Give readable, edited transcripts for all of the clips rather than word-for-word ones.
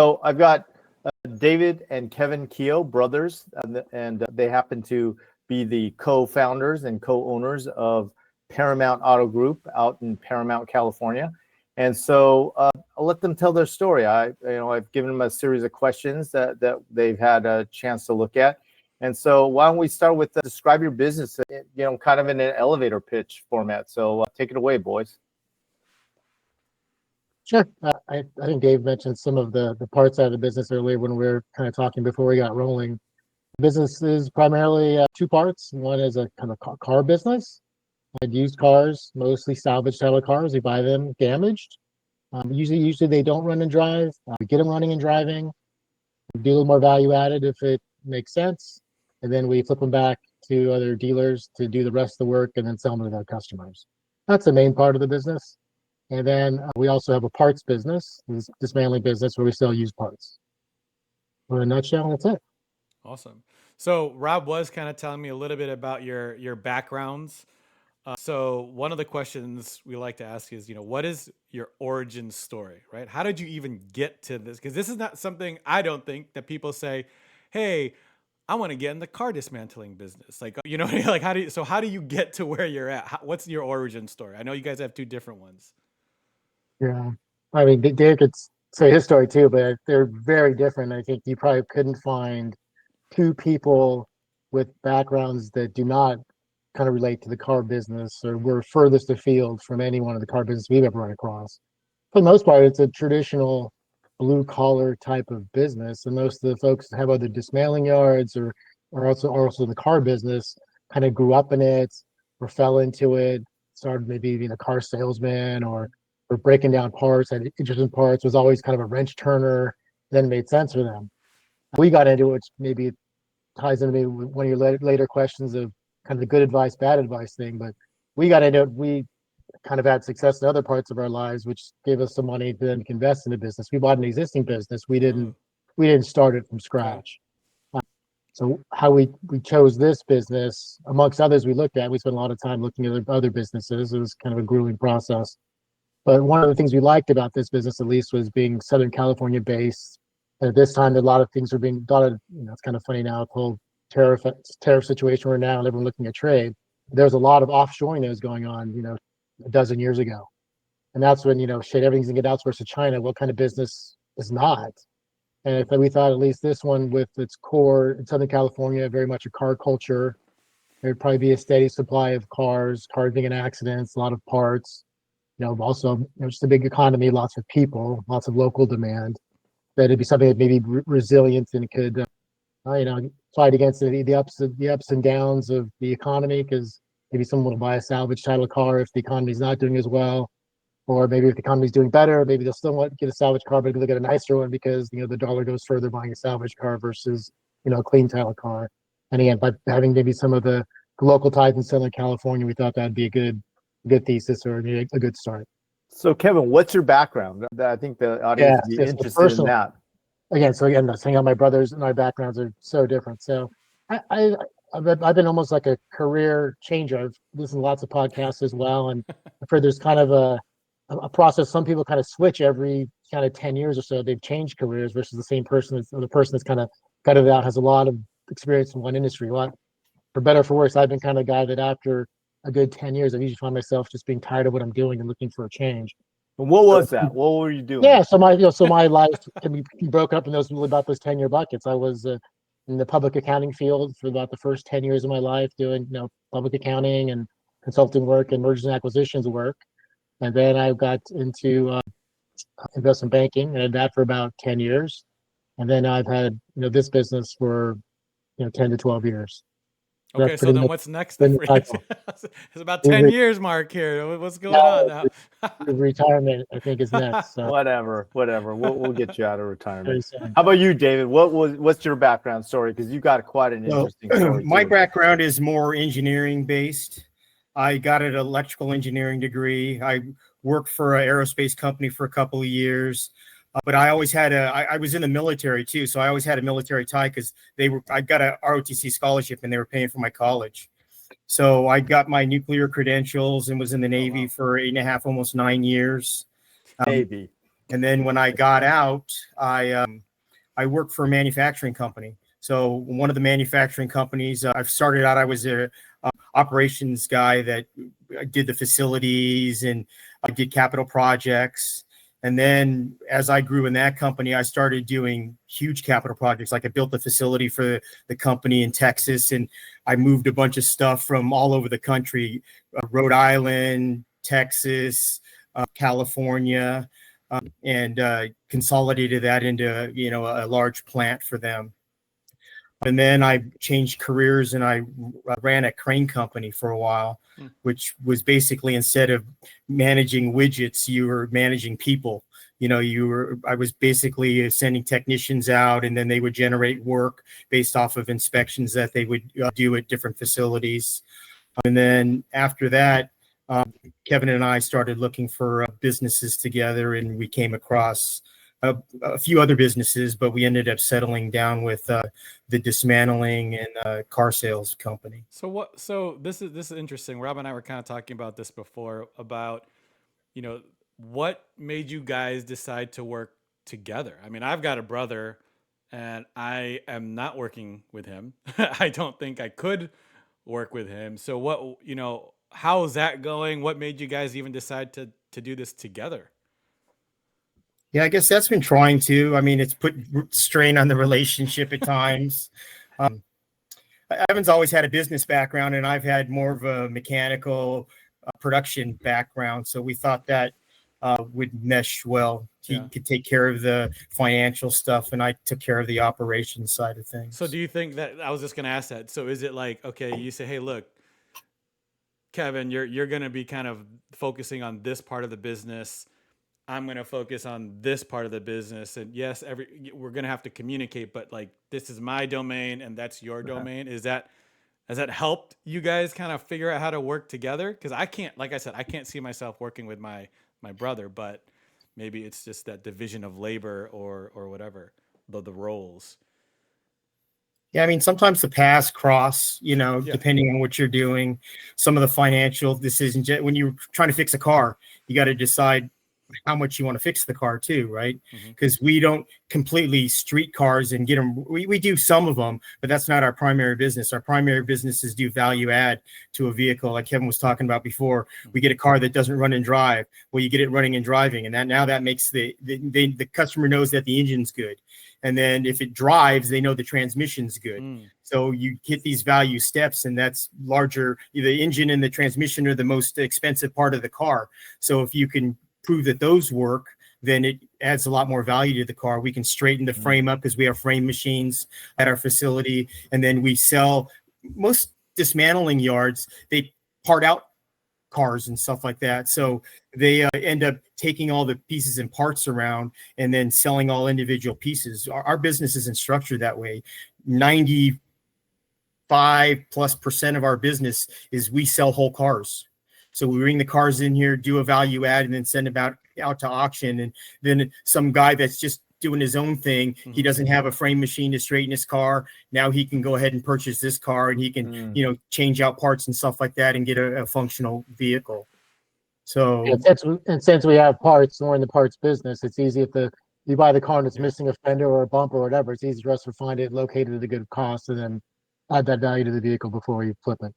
So I've got David and Kevin Keough, brothers, and they happen to be the co-founders and co-owners of Paramount Auto Group out in Paramount, California. And so I'll let them tell their story. I've given them a series of questions that they've had a chance to look at. And so why don't we start with describe your business, kind of in an elevator pitch format. So take it away, boys. Sure. I think Dave mentioned some of the parts out of the business earlier when we were kind of talking before we got rolling. The business is primarily two parts. One is a kind of car business. Used cars, mostly salvage title cars. We buy them damaged. Usually they don't run and drive. We get them running and driving. We do a little more value added if it makes sense. And then we flip them back to other dealers to do the rest of the work and then sell them to their customers. That's the main part of the business. And then we also have a parts business, this dismantling business where we sell used parts. In a nutshell, that's it. Awesome. So Rob was kind of telling me a little bit about your backgrounds. So one of the questions we like to ask is, what is your origin story, right? How did you even get to this? Because this is not something I don't think that people say, hey, I want to get in the car dismantling business. Like, like how do you get to where you're at? What's your origin story? I know you guys have two different ones. Yeah. I mean, Dave could say his story too, but they're very different. I think you probably couldn't find two people with backgrounds that do not kind of relate to the car business or were furthest afield from any one of the car business we've ever run across. For the most part, it's a traditional blue collar type of business. And most of the folks that have other dismantling yards or also the car business kind of grew up in it or fell into it, started maybe being a car salesman or breaking down parts, had interest in parts, was always kind of a wrench turner, then it made sense for them. We got into it, which maybe ties into maybe one of your later questions of kind of the good advice, bad advice thing, but we got into it, we kind of had success in other parts of our lives, which gave us some money to then invest in the business. We bought an existing business. We didn't start it from scratch. So how we chose this business, amongst others we looked at, we spent a lot of time looking at other businesses. It was kind of a grueling process. But one of the things we liked about this business, at least, was being Southern California based. And at this time, a lot of things were being done. It's kind of funny now, the whole tariff situation we're now, and everyone looking at trade. There's a lot of offshoring that was going on, a dozen years ago. And that's when, everything's gonna get outsourced to China. What kind of business is not? And if we thought at least this one with its core in Southern California, very much a car culture, there'd probably be a steady supply of cars being in accidents, a lot of parts. Also, just a big economy, lots of people, lots of local demand. That it'd be something that maybe resilient and could, fight against the ups and downs of the economy. Because maybe someone will buy a salvage title car if the economy's not doing as well, or maybe if the economy's doing better, maybe they'll still want to get a salvage car, but they'll get a nicer one because the dollar goes further buying a salvage car versus a clean title car. And again, by having maybe some of the local ties in Southern California, we thought that'd be a good thesis or a good start. So Kevin, what's your background? I think the audience is interested in that. Again, I'm saying how my brothers and my backgrounds are so different. So I've been almost like a career changer. I've listened to lots of podcasts as well, and I've heard there's kind of a process. Some people kind of switch every kind of 10 years or so. They've changed careers versus the same person. The person that's kind of gutted it out has a lot of experience in one industry. For better or for worse, I've been kind of the guy that after a good 10 years, I usually find myself just being tired of what I'm doing and looking for a change. What was that? What were you doing? Yeah, so my life can be broken up in about those 10-year buckets. I was in the public accounting field for about the first 10 years of my life, doing public accounting and consulting work and mergers and acquisitions work. And then I got into investment banking and did that for about 10 years. And then I've had this business for 10 to 12 years. Okay, so then what's next? It's about 10 years mark here. What's going on now? Retirement, I think, is next. So. Whatever. We'll get you out of retirement. How about you, David? What's your background story? Because you got quite an interesting story. My background is more engineering based. I got an electrical engineering degree. I worked for an aerospace company for a couple of years. But I always had I was in the military too, so I always had a military tie because I got a ROTC scholarship and they were paying for my college. So I got my nuclear credentials and was in the Navy for 8.5, almost 9 years. Navy. And then when I got out, I worked for a manufacturing company. So one of the manufacturing companies I've started out, I was a operations guy that did the facilities and I did capital projects. And then as I grew in that company, I started doing huge capital projects. Like I built the facility for the company in Texas, and I moved a bunch of stuff from all over the country, Rhode Island, Texas, California, and consolidated that into, a large plant for them. And then I changed careers and I ran a crane company for a while, which was basically, instead of managing widgets, you were managing people. I was basically sending technicians out, and then they would generate work based off of inspections that they would do at different facilities. And then after that, Kevin and I started looking for businesses together, and we came across a few other businesses, but we ended up settling down with the dismantling and car sales company. So this is interesting. Rob and I were kind of talking about this before, about, what made you guys decide to work together? I mean, I've got a brother and I am not working with him. I don't think I could work with him. So how is that going? What made you guys even decide to do this together? Yeah, I guess that's been trying to. I mean, it's put strain on the relationship at times. Evan's always had a business background, and I've had more of a mechanical production background. So we thought that would mesh well. He could take care of the financial stuff, and I took care of the operations side of things. So do you think that, I was just going to ask that. So is it like, okay, you say, hey, look, Kevin, you're going to be kind of focusing on this part of the business. I'm going to focus on this part of the business. And yes, we're going to have to communicate, but like, this is my domain and that's your domain. Has that helped you guys kind of figure out how to work together? Cause I can't, like I said, I can't see myself working with my brother, but maybe it's just that division of labor or whatever, the roles. Yeah, I mean, sometimes the paths cross, depending on what you're doing. Some of the financial decisions, when you're trying to fix a car, you got to decide how much you want to fix the car too, right? Because we don't completely street cars and get them. We do some of them, but that's not our primary business. Our primary business is do value add to a vehicle, like Kevin was talking about before. We get a car that doesn't run and drive. Well, you get it running and driving, and that makes the customer knows that the engine's good. And then if it drives, they know the transmission's good. So you hit these value steps, and that's larger. The engine and the transmission are the most expensive part of the car. So if you can prove that those work, then it adds a lot more value to the car. We can straighten the frame up because we have frame machines at our facility. And then we sell, most dismantling yards, they part out cars and stuff like that. So they end up taking all the pieces and parts around and then selling all individual pieces. Our business isn't structured that way. 95+% of our business is we sell whole cars. So we bring the cars in here, do a value add, and then send them out to auction. And then some guy that's just doing his own thing, he doesn't have a frame machine to straighten his car. Now he can go ahead and purchase this car, and he can, change out parts and stuff like that and get a functional vehicle. So since we have parts and we're in the parts business, it's easy if you buy the car and it's missing a fender or a bumper or whatever, it's easy for us to find it, locate it at a good cost, and then add that value to the vehicle before we flip it.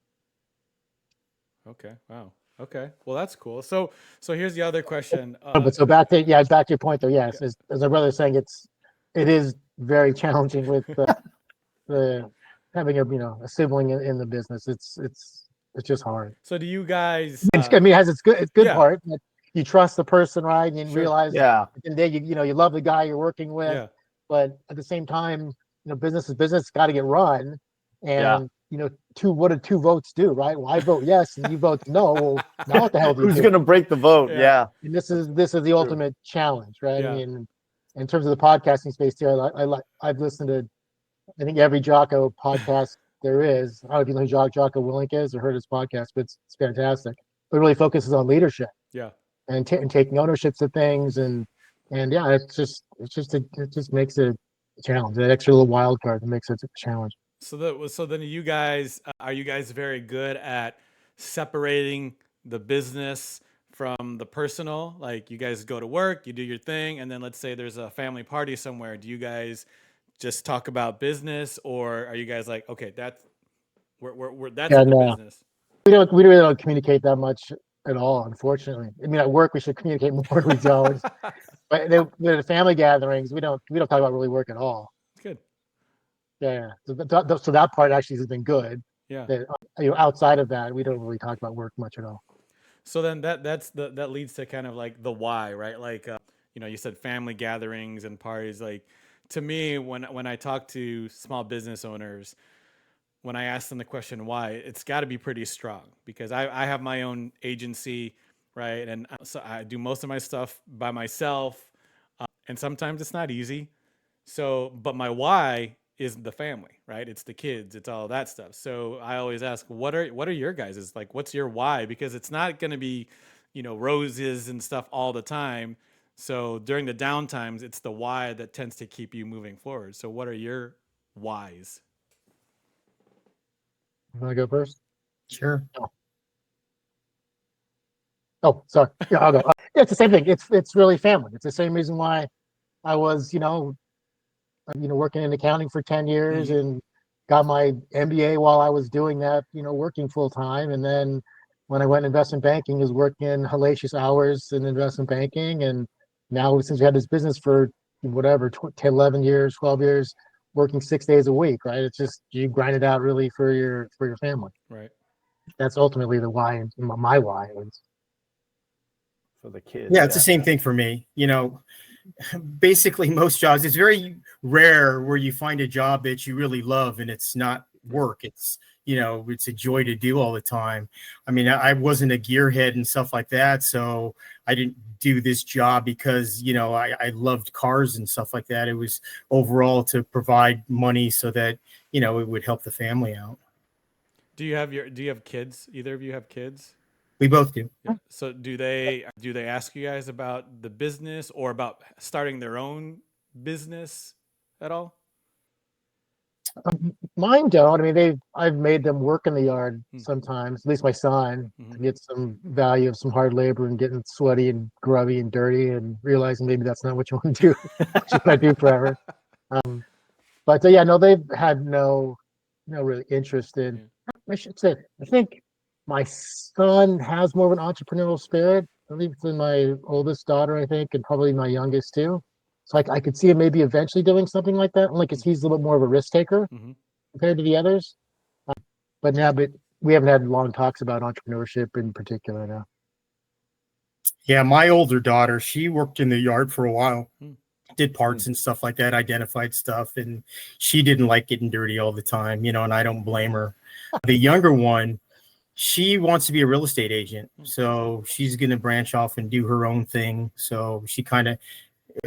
Okay. Wow. Okay. Well, that's cool. So here's the other question. But so back to your point though. Yes, as my brother was saying, it is very challenging with the having a sibling in the business. It's just hard. So do you guys? I mean, it has its good part. That you trust the person, right? And you realize, and then you love the guy you're working with, but at the same time, business is business. It's got to get run, and what do two votes do, right? Well, I vote yes, and you vote no. Well, now what the hell do you do? Who's going to break the vote? Yeah. And this is the ultimate challenge, right? I mean, in terms of the podcasting space too, I've listened to, I think, every Jocko podcast there is. I don't know if you know who Jocko Willink is or heard his podcast, but it's fantastic. It really focuses on leadership. Yeah. And taking ownerships of things, and it just makes it a challenge. That extra little wild card that makes it a challenge. So then you guys, are you guys very good at separating the business from the personal, like you guys go to work, you do your thing, and then let's say there's a family party somewhere. Do you guys just talk about business, or are you guys like, okay, that's that's Yeah, under no, business? we really don't communicate that much at all, unfortunately. I mean, at work we should communicate more. We don't. But the family gatherings, we don't talk about really work at all. Good. Yeah. So that part actually has been good. Yeah. That outside of that, we don't really talk about work much at all. So then that leads to kind of like the why, right? Like, you said family gatherings and parties. Like, to me, when I talk to small business owners, when I ask them the question why, it's got to be pretty strong, because I have my own agency, right? And so I do most of my stuff by myself, and sometimes it's not easy. So, but my why is the family, right? It's the kids, it's all that stuff. So I always ask, what are your guys', like, what's your why? Because it's not going to be, roses and stuff all the time. So during the down times, it's the why that tends to keep you moving forward. So what are your whys? You want to go first? Sure. Oh, sorry. Yeah, I'll go. It's the same thing. It's really family. It's the same reason why I was, working in accounting for 10 years Mhm. and got my MBA while I was doing that, working full time. And then when I went investment banking, was working hellacious hours in investment banking. And now since we had this business for whatever, 10, 11 years, 12 years, working 6 days a week, right? It's just, you grind it out really for your family. Right. That's ultimately the why, and my why is. For the kids. Yeah, it's the same thing for me. Basically most jobs, it's very rare where you find a job that you really love and it's not work. It's it's a joy to do all the time. I mean, I wasn't a gearhead and stuff like that, so I didn't do this job because I loved cars and stuff like that. It was overall to provide money so that it would help the family out. Do you have kids? Either of you have kids? We both do. Yeah. So do they ask you guys about the business or about starting their own business at all? Mine don't. I mean, I've made them work in the yard Hmm. sometimes, at least my son, to Mhm. get some value of some hard labor and getting sweaty and grubby and dirty and realizing maybe that's not what you want to do, what you want to do forever. But yeah, no, they've had no really interest in. Yeah. I should say, I think my son has more of an entrepreneurial spirit, at least than my oldest daughter, I think, and probably my youngest too. So I could see him maybe eventually doing something like that, only because he's a little bit more of a risk taker Mhm. compared to the others. But we haven't had long talks about entrepreneurship in particular now. Yeah, my older daughter, she worked in the yard for a while, Hmm. did parts and stuff like that, identified stuff, and she didn't like getting dirty all the time, and I don't blame her. The younger one, she wants to be a real estate agent, so she's going to branch off and do her own thing. So she kind of,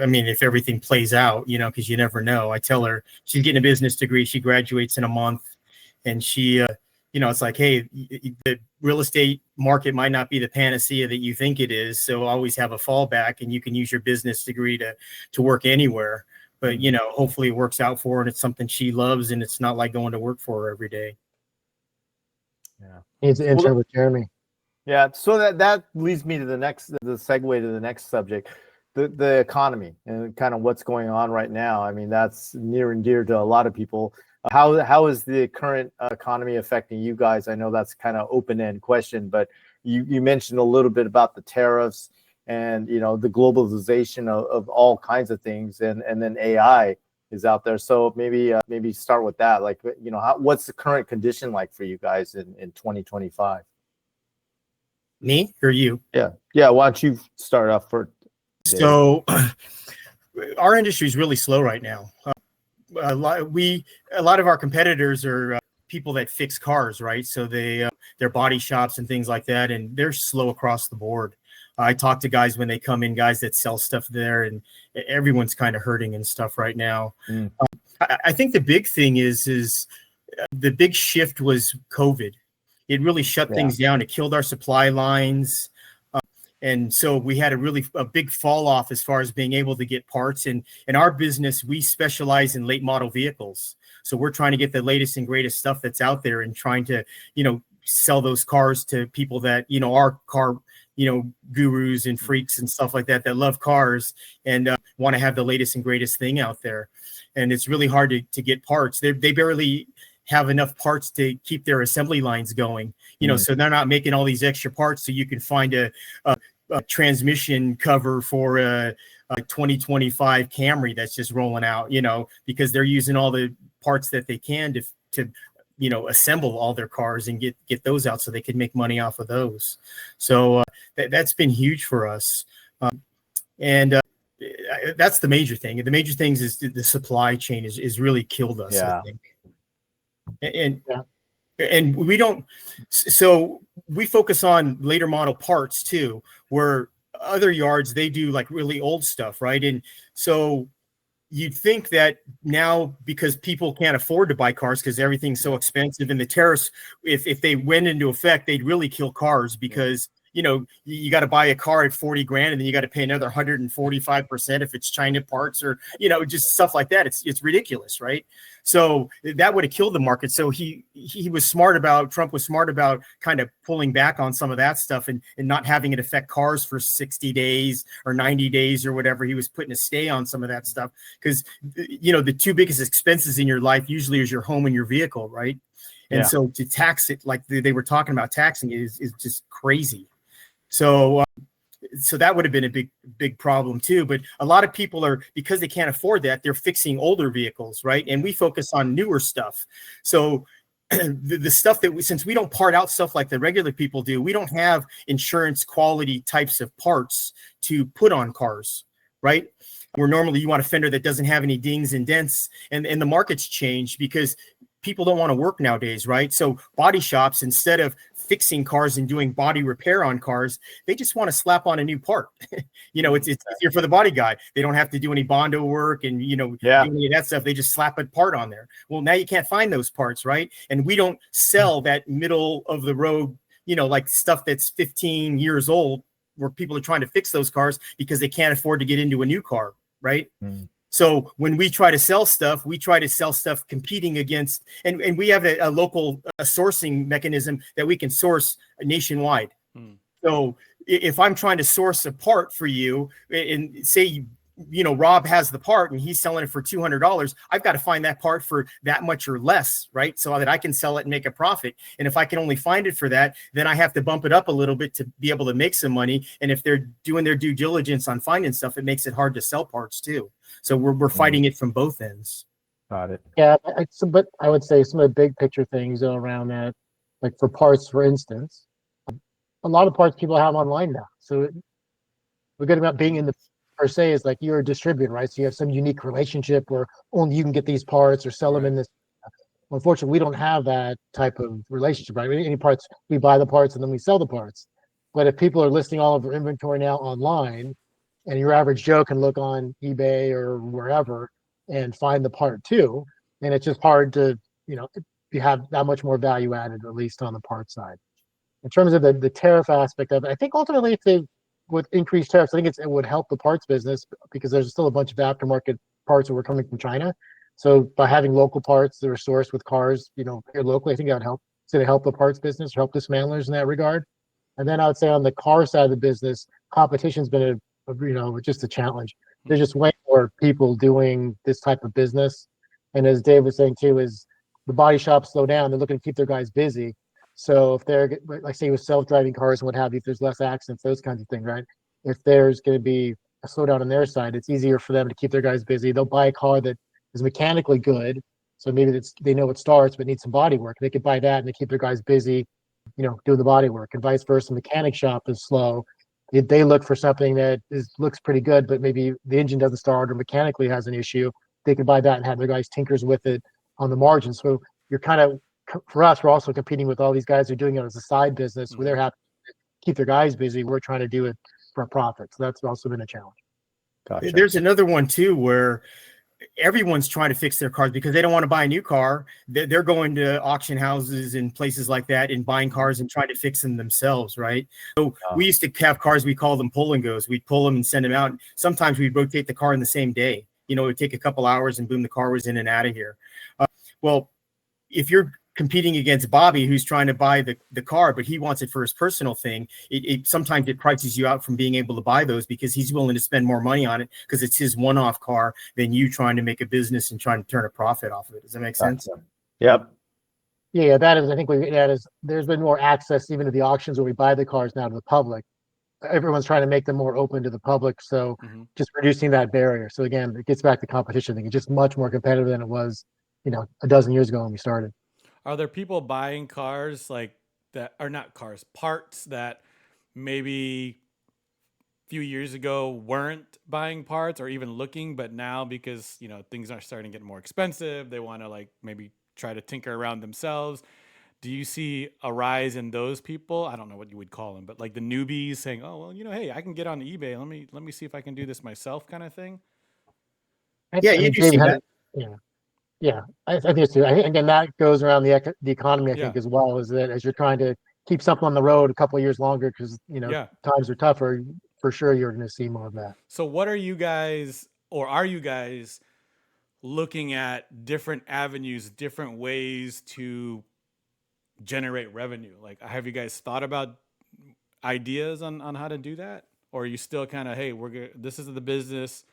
I mean, if everything plays out, because you never know. I tell her she's getting a business degree. She graduates in a month, and she, it's like, hey, the real estate market might not be the panacea that you think it is. So always have a fallback, and you can use your business degree to work anywhere. But hopefully it works out for her, and it's something she loves, and it's not like going to work for her every day. Yeah. He's an intern with Jeremy. Yeah, so that leads me to the segue to the next subject, the economy and kind of what's going on right now. I mean, that's near and dear to a lot of people. How is the current economy affecting you guys? I know that's kind of open-end question, but you mentioned a little bit about the tariffs and the globalization of all kinds of things, and then AI is out there. So maybe start with that. Like, what's the current condition like for you guys in 2025? Me or you? Yeah. Why don't you start off for? So our industry is really slow right now. A lot of our competitors are people that fix cars, right? So they're body shops and things like that, and they're slow across the board. I talk to guys when they come in, guys that sell stuff there, and everyone's kind of hurting and stuff right now. Mm. I think the big thing is the big shift was COVID. It really shut things down. It killed our supply lines. And so we had a big fall off as far as being able to get parts. And in our business, we specialize in late model vehicles. So we're trying to get the latest and greatest stuff that's out there and trying to, sell those cars to people that, our car gurus and freaks and stuff like that love cars and want to have the latest and greatest thing out there. And it's really hard to get parts. They barely have enough parts to keep their assembly lines going, so they're not making all these extra parts so you can find a transmission cover for a 2025 Camry that's just rolling out, because they're using all the parts that they can to assemble all their cars and get those out so they can make money off of those. So that's been huge for us. And that's the major thing. The major things is the supply chain is really killed us, I think. And we don't, so we focus on later model parts too, where other yards, they do like really old stuff, right? And so you'd think that now, because people can't afford to buy cars because everything's so expensive, and the tariffs, if they went into effect, they'd really kill cars, because you got to buy a car at 40 grand and then you got to pay another 145% if it's China parts, or just stuff like that. It's ridiculous, right? So that would have killed the market. So Trump was smart about kind of pulling back on some of that stuff and not having it affect cars for 60 days or 90 days or whatever. He was putting a stay on some of that stuff, because the two biggest expenses in your life usually is your home and your vehicle, right? And so to tax it like they were talking about taxing it is just crazy. So that would have been a big problem too. But a lot of people are, because they can't afford that, they're fixing older vehicles, right? And we focus on newer stuff. So the stuff that since we don't part out stuff like the regular people do, we don't have insurance quality types of parts to put on cars, right? Where normally you want a fender that doesn't have any dings and dents, and the market's changed because people don't want to work nowadays, right? So body shops, instead of fixing cars and doing body repair on cars, they just want to slap on a new part. It's easier for the body guy. They don't have to do any Bondo work and do any of that stuff. They just slap a part on there. Well, now you can't find those parts, right? And we don't sell that middle of the road, like stuff that's 15 years old, where people are trying to fix those cars because they can't afford to get into a new car, right? So when we try to sell stuff, competing against, and we have a local sourcing mechanism that we can source nationwide. So if I'm trying to source a part for you, and say, Rob has the part and he's selling it for $200, I've got to find that part for that much or less, right? So that I can sell it and make a profit. And if I can only find it for that, then I have to bump it up a little bit to be able to make some money. And if they're doing their due diligence on finding stuff, it makes it hard to sell parts too. So we're fighting it from both ends. Got it. Yeah, but I would say some of the big picture things around that, like for parts, for instance, a lot of parts people have online now. So we're good about being in the per se is like you're a distributor, right? So you have some unique relationship where only you can get these parts or sell them in this. Unfortunately, we don't have that type of relationship, right? Any parts, we buy the parts and then we sell the parts. But if people are listing all of their inventory now online, and your average Joe can look on eBay or wherever and find the part too, and it's just hard to, you have that much more value added, at least on the part side. In terms of the tariff aspect of it, I think ultimately if they would increase tariffs, I think it would help the parts business, because there's still a bunch of aftermarket parts that were coming from China. So by having local parts that are sourced with cars, here locally, I think that would help. So to help the parts business, help dismantlers in that regard. And then I would say on the car side of the business, competition's been just a challenge. There's just way more people doing this type of business. And as Dave was saying too, is the body shops slow down, they're looking to keep their guys busy. So if they're, like say with self-driving cars and what have you, if there's less accidents, those kinds of things, right? If there's going to be a slowdown on their side, it's easier for them to keep their guys busy. They'll buy a car that is mechanically good. So maybe they know it starts, but needs some body work. They could buy that and they keep their guys busy, doing the body work, and vice versa. Mechanic shop is slow. They look for something that looks pretty good, but maybe the engine doesn't start or mechanically has an issue. They can buy that and have their guys tinkers with it on the margin. So you're kind of, for us, we're also competing with all these guys who are doing it as a side business where they're happy to keep their guys busy. We're trying to do it for a profit. So that's also been a challenge. Gotcha. There's another one too, where everyone's trying to fix their cars because they don't want to buy a new car. They're going to auction houses and places like that and buying cars and trying to fix them themselves, right? So we used to have cars, we call them pull and goes. We'd pull them and send them out. Sometimes we'd rotate the car in the same day. It would take a couple hours and boom, the car was in and out of here. Well, if you're competing against Bobby, who's trying to buy the car, but he wants it for his personal thing. It sometimes it prices you out from being able to buy those because he's willing to spend more money on it because it's his one-off car than you trying to make a business and trying to turn a profit off of it. Does that make sense? Yep. Yeah, that is. I think there's been more access even to the auctions where we buy the cars now to the public. Everyone's trying to make them more open to the public, so just reducing that barrier. So again, it gets back to competition. I think it's just much more competitive than it was, a dozen years ago when we started. Are there people buying cars like that, or not cars, parts that maybe a few years ago weren't buying parts or even looking, but now because, things are starting to get more expensive, they want to like maybe try to tinker around themselves? Do you see a rise in those people? I don't know what you would call them, but like the newbies saying, "Oh, well, hey, I can get on eBay. Let me see if I can do this myself," kind of thing. Yeah, you do see that. Yeah, I think it's true. I think, again, that goes around the economy. I think Yeah. as well, is that as you're trying to keep something on the road a couple of years longer because Yeah. times are tougher. For sure, you're going to see more of that. So what are you guys, or are you guys looking at different avenues, different ways to generate revenue? Like, have you guys thought about ideas on how to do that? Or are you still kind of, hey, this is the business,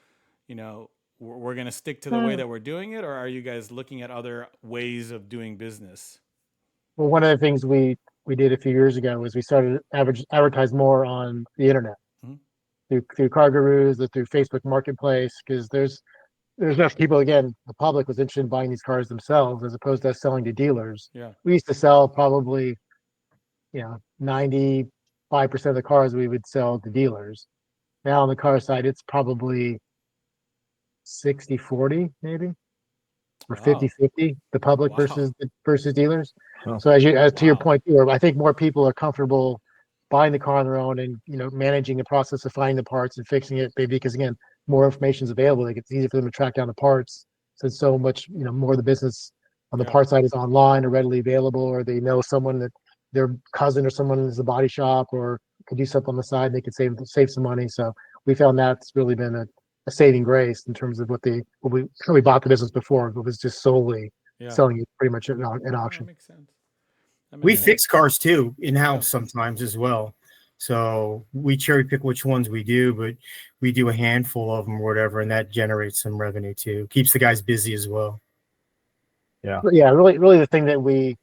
we're going to stick to the way that we're doing it? Or are you guys looking at other ways of doing business? Well, one of the things we did a few years ago was we started advertise more on the internet through car gurus, through Facebook Marketplace, because there's enough people. Again, the public was interested in buying these cars themselves as opposed to us selling to dealers. Yeah. We used to sell probably 95% of the cars we would sell to dealers. Now on the car side, it's probably 60-40 maybe, or 50-50, the public versus dealers. Oh. So as to your point, I think more people are comfortable buying the car on their own and managing the process of finding the parts and fixing it, maybe because again, more information is available. It's easier for them to track down the parts since so much more of the business on the part side is online or readily available, or they know someone that their cousin or someone is a body shop or could do something on the side. They could save some money. So we found that's really been a saving grace in terms of how we bought the business before. It was just solely selling it pretty much at auction. That makes sense. We fix cars too in-house sometimes as well. So we cherry pick which ones we do, but we do a handful of them or whatever, and that generates some revenue too. Keeps the guys busy as well. Yeah. But yeah, really the thing that we're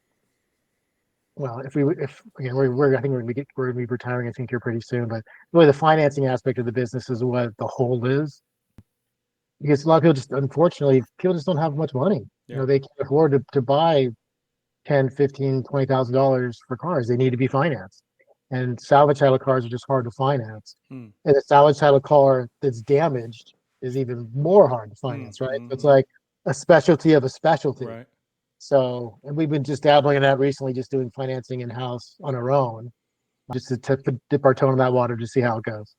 I think we're going to be retiring, I think, here pretty soon, but really the financing aspect of the business is what the whole is. Because a lot of people unfortunately, people just don't have much money. Yeah. They can't afford to buy $10,000, $15,000, $20,000 for cars. They need to be financed. And salvage title cars are just hard to finance. And a salvage title car that's damaged is even more hard to finance, right? So it's like a specialty of a specialty. Right. So, and we've been just dabbling in that recently, just doing financing in-house on our own, just to dip our toe in that water to see how it goes.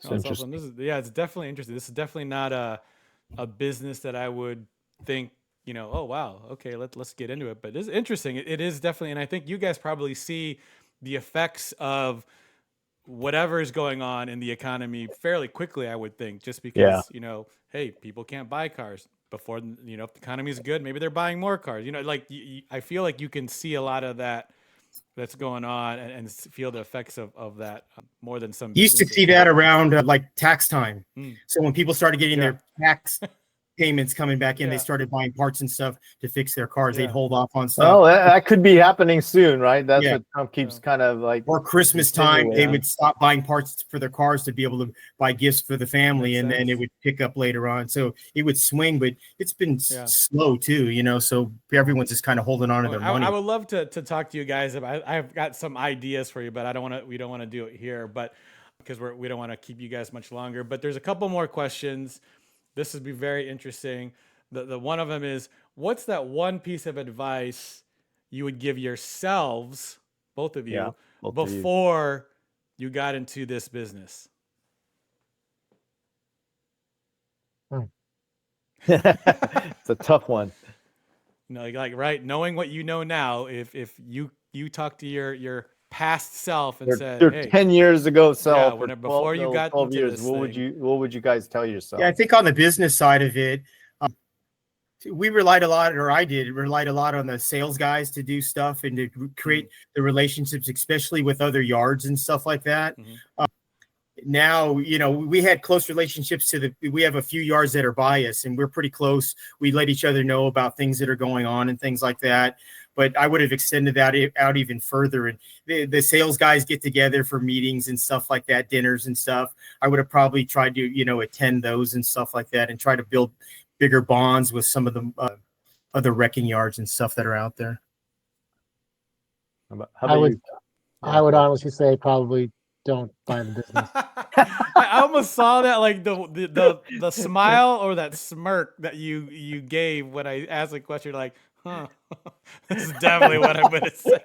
That's awesome. It's definitely interesting. This is definitely not a business that I would think, oh wow, okay, let's get into it. But it's interesting. It is definitely, and I think you guys probably see the effects of whatever is going on in the economy fairly quickly, I would think, just because, hey, people can't buy cars before, if the economy is good, maybe they're buying more cars, I feel like you can see a lot of that's going on and feel the effects of that more than some. You used to see that around like tax time. So when people started getting their tax payments coming back in, they started buying parts and stuff to fix their cars. They'd hold off on stuff. Oh, that could be happening soon, right? That's what Trump keeps kind of like. Or Christmas time, they would stop buying parts for their cars to be able to buy gifts for the family, and then it would pick up later on. So it would swing, but it's been slow too, so everyone's just kind of holding on to their money. I would love to talk to you guys. I've got some ideas for you, but we don't want to do it here, but because we don't want to keep you guys much longer. But there's a couple more questions. This would be very interesting. The one of them is, what's that one piece of advice you would give yourselves, both of you, before you got into this business? It's a tough one. Right, knowing what you know now, if you talk to your past self and said, hey, 10 years ago self, before you got 12 into years, this what would you guys tell yourself? Yeah, I think on the business side of it, we relied a lot, or I did relied a lot on the sales guys to do stuff and to create the relationships, especially with other yards and stuff like that. Now, we had close relationships we have a few yards that are by us and we're pretty close. We let each other know about things that are going on and things like that. But I would have extended that out even further. And the sales guys get together for meetings and stuff like that, dinners and stuff. I would have probably tried to, attend those and stuff like that and try to build bigger bonds with some of the other wrecking yards and stuff that are out there. How about you? I would honestly say probably don't buy the business. I almost saw that, like the smile or that smirk that you gave when I asked the question. Like, huh, this is definitely what I'm gonna say.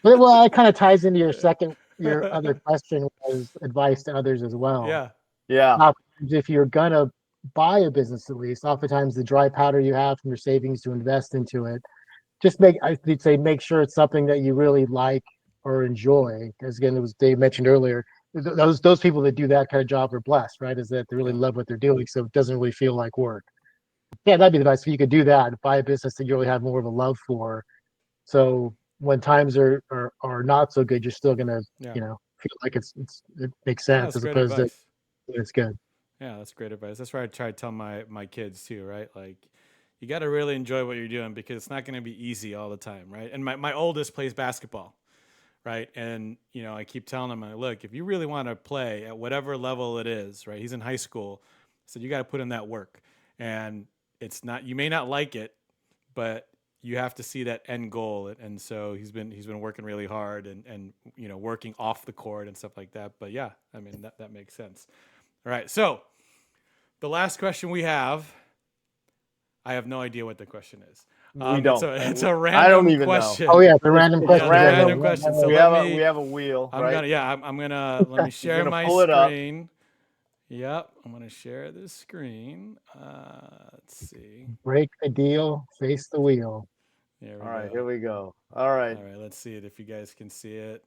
Well, it kind of ties into your other question was advice to others as well. Yeah. If you're gonna buy a business, at least, oftentimes the dry powder you have from your savings to invest into it, I'd say make sure it's something that you really like or enjoy. Because again, it was Dave mentioned earlier, those people that do that kind of job are blessed, right? Is that they really love what they're doing, so it doesn't really feel like work. Yeah, that'd be the best. If you could do that, buy a business that you really have more of a love for. So when times are not so good, you're still gonna, feel like it makes sense as opposed to it's good. Yeah, that's great advice. That's what I try to tell my kids too, right? Like, you got to really enjoy what you're doing because it's not going to be easy all the time, right? And my oldest plays basketball, right? And, I keep telling him, look, if you really want to play at whatever level it is, right? He's in high school. So you got to put in that work. And it's not, you may not like it, but you have to see that end goal. And so he's been working really hard and working off the court and stuff like that. But yeah, I mean, that makes sense. All right. So the last question we have, I have no idea what the question is. We don't. It's a random I don't even question. know. Oh yeah, the random question. Random question. So we have a wheel. I'm right? gonna let me share my screen. Yep, I'm gonna share this screen. Let's see. Break the deal, face the wheel. All right, here we go. All right. Let's see it if you guys can see it.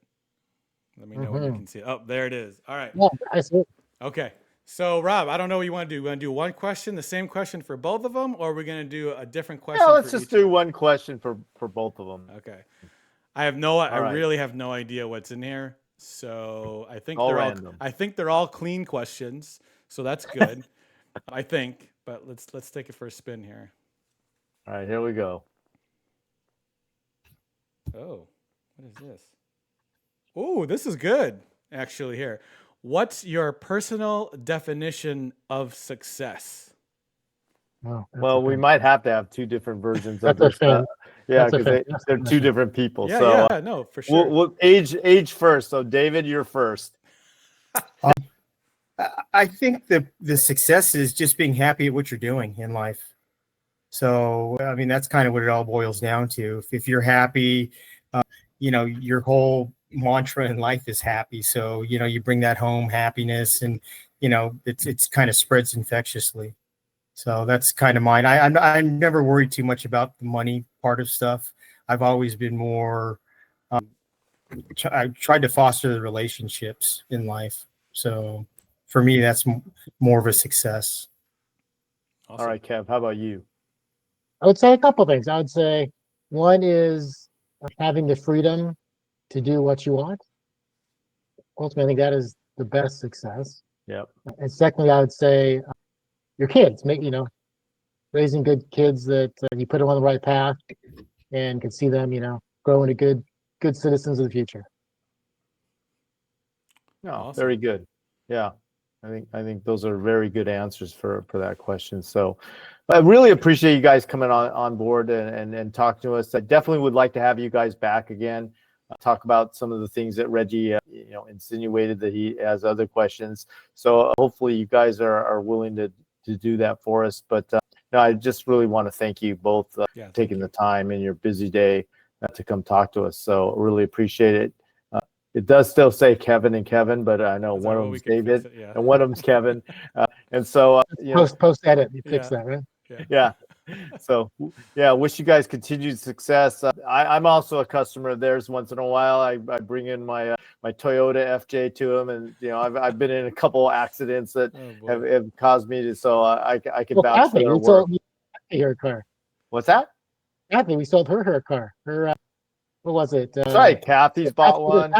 Let me know when you can see it. Oh, there it is. All right. Yeah, I see it. Okay. So, Rob, I don't know what you want to do. You want to do one question, the same question for both of them, or are we going to do a different question? Yeah, let's just do one question for both of them. Okay. I really have no idea what's in here. So I think they're all clean questions. So that's good. I think, but let's take it for a spin here. All right, here we go. Oh, what is this? Oh, this is good. Actually, here. What's your personal definition of success? Oh, well, we might have to have two different versions of this. Yeah, because they're two different people. Yeah, no, for sure. We'll age first. So, David, you're first. I think the success is just being happy at what you're doing in life. So, I mean, that's kind of what it all boils down to. If you're happy, your whole mantra in life is happy. So, you bring that home, happiness, and, it's kind of spreads infectiously. So that's kind of mine. I never worried too much about the money part of stuff. I've always been more, I tried to foster the relationships in life. So for me, that's more of a success. Awesome. All right, Kev, how about you? I would say a couple of things. I would say one is having the freedom to do what you want. Ultimately, I think that is the best success. Yep. And secondly, I would say your kids, raising good kids that you put them on the right path and can see them, grow into good citizens of the future. No, awesome. Very good. Yeah. I think those are very good answers for that question. So I really appreciate you guys coming on board and talking to us. I definitely would like to have you guys back again, talk about some of the things that Reggie, insinuated that he has other questions. So hopefully you guys are willing to do that for us. But I just really want to thank you both for taking the time in your busy day to come talk to us. So really appreciate it. It does still say Kevin and Kevin, but I know one of them's David and one of them's Kevin. And so, post edit, you fix that, right? Yeah. So, wish you guys continued success. I'm also a customer of theirs. Once in a while, I bring in my Toyota FJ to them, and I've been in a couple of accidents that have caused me to. So I can vouch for their work. her car. What's that? Kathy, we sold her car. Her what was it? That's right. Kathy's bought one.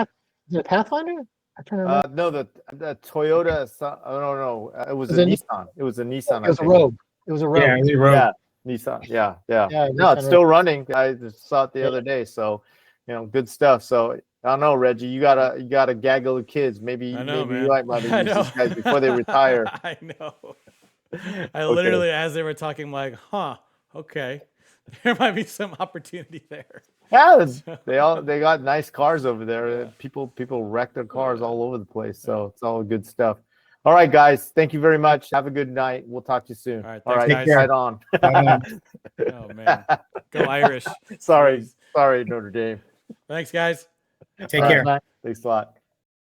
Is it a Pathfinder? I'm trying to remember. No, the Toyota. No. It was Was a it Nissan. It was a Nissan. It was I a think. Rogue. It was a Rogue. Yeah, it was a road. Yeah, Nissan. Yeah. Yeah, No, it's Nissan still Rogue. running. I just saw it the Yeah. other day. So, good stuff. So I don't know, Reggie. You got a gaggle of kids. Maybe I know, maybe man. you might want to I use know. these guys before they retire. I know. I literally, as they were talking, I'm like, okay, there might be some opportunity there. Yeah, they got nice cars over there. People wreck their cars all over the place. So it's all good stuff. All right, guys. Thank you very much. Have a good night. We'll talk to you soon. All right, All thanks, right, guys. right on. Oh man, go Irish. Sorry, Jeez. Notre Dame. Thanks, guys. Take All care. Bye. Thanks a lot.